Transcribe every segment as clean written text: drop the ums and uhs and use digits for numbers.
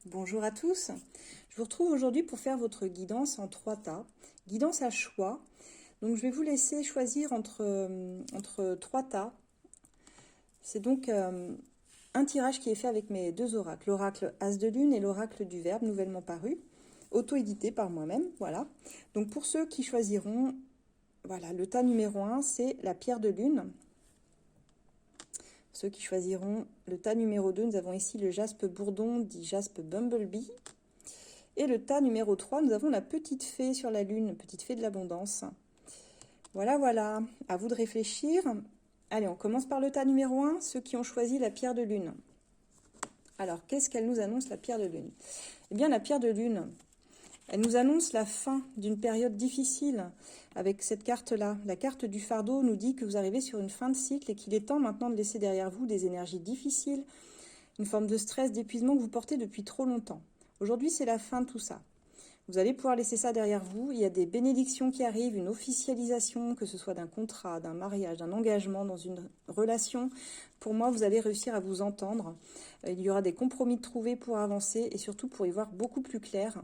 Bonjour à tous, je vous retrouve aujourd'hui pour faire votre guidance en 3 tas, guidance à choix. Donc je vais vous laisser choisir entre 3 tas. C'est donc un tirage qui est fait avec mes 2 oracles, l'oracle As de Lune et l'oracle du Verbe, nouvellement paru, auto-édité par moi-même, voilà. Donc pour ceux qui choisiront, voilà, le tas numéro 1, c'est la pierre de lune. Ceux qui choisiront le tas numéro 2, nous avons ici le jaspe bourdon, dit jaspe bumblebee. Et le tas numéro 3, nous avons la petite fée sur la lune, petite fée de l'abondance. Voilà, voilà, à vous de réfléchir. Allez, on commence par le tas numéro 1, ceux qui ont choisi la pierre de lune. Alors, qu'est-ce qu'elle nous annonce, la pierre de lune? Eh bien, la pierre de lune, elle nous annonce la fin d'une période difficile avec cette carte-là. La carte du fardeau nous dit que vous arrivez sur une fin de cycle et qu'il est temps maintenant de laisser derrière vous des énergies difficiles, une forme de stress, d'épuisement que vous portez depuis trop longtemps. Aujourd'hui, c'est la fin de tout ça. Vous allez pouvoir laisser ça derrière vous. Il y a des bénédictions qui arrivent, une officialisation, que ce soit d'un contrat, d'un mariage, d'un engagement dans une relation. Pour moi, vous allez réussir à vous entendre. Il y aura des compromis trouvés pour avancer et surtout pour y voir beaucoup plus clair.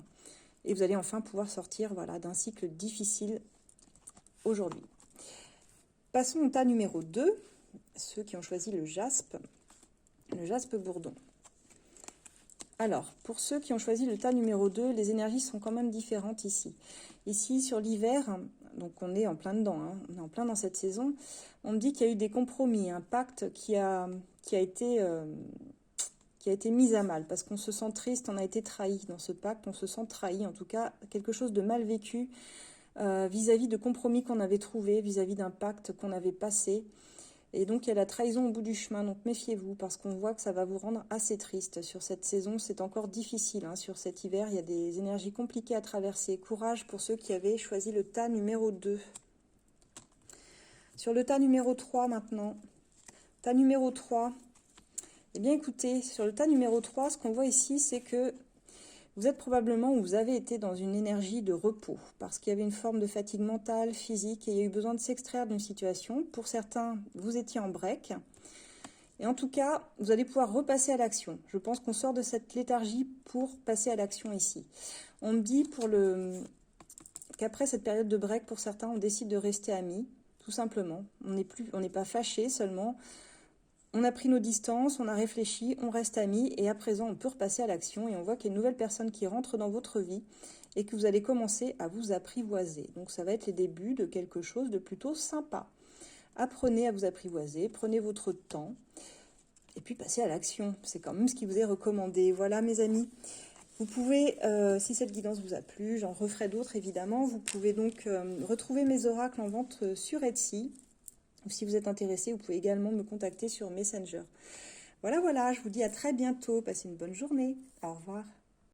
Et vous allez enfin pouvoir sortir d'un cycle difficile aujourd'hui. Passons au tas numéro 2, ceux qui ont choisi le jaspe bourdon. Alors, pour ceux qui ont choisi le tas numéro 2, les énergies sont quand même différentes ici. Ici, sur l'hiver, donc on est en plein dedans, on est en plein dans cette saison, on me dit qu'il y a eu des compromis, un pacte qui a été mis à mal, parce qu'on se sent triste, on a été trahi dans ce pacte, on se sent trahi, en tout cas, quelque chose de mal vécu vis-à-vis de compromis qu'on avait trouvés, vis-à-vis d'un pacte qu'on avait passé. Et donc, il y a la trahison au bout du chemin, donc méfiez-vous, parce qu'on voit que ça va vous rendre assez triste sur cette saison. C'est encore difficile, sur cet hiver, il y a des énergies compliquées à traverser. Courage pour ceux qui avaient choisi le tas numéro 2. Sur le tas numéro 3 maintenant, tas numéro 3, eh bien écoutez, sur le tas numéro 3, ce qu'on voit ici, c'est que vous êtes probablement, ou vous avez été dans une énergie de repos, parce qu'il y avait une forme de fatigue mentale, physique, et il y a eu besoin de s'extraire d'une situation. Pour certains, vous étiez en break. Et en tout cas, vous allez pouvoir repasser à l'action. Je pense qu'on sort de cette léthargie pour passer à l'action ici. On me dit qu'après cette période de break, pour certains, on décide de rester amis, tout simplement. On n'est pas fâché seulement. On a pris nos distances, on a réfléchi, on reste amis et à présent on peut repasser à l'action et on voit qu'il y a une nouvelle personne qui rentre dans votre vie et que vous allez commencer à vous apprivoiser. Donc ça va être les débuts de quelque chose de plutôt sympa. Apprenez à vous apprivoiser, prenez votre temps et puis passez à l'action. C'est quand même ce qui vous est recommandé. Voilà mes amis. Vous pouvez, si cette guidance vous a plu, j'en referai d'autres évidemment, vous pouvez donc retrouver mes oracles en vente sur Etsy. Ou si vous êtes intéressé, vous pouvez également me contacter sur Messenger. Voilà, je vous dis à très bientôt. Passez une bonne journée. Au revoir.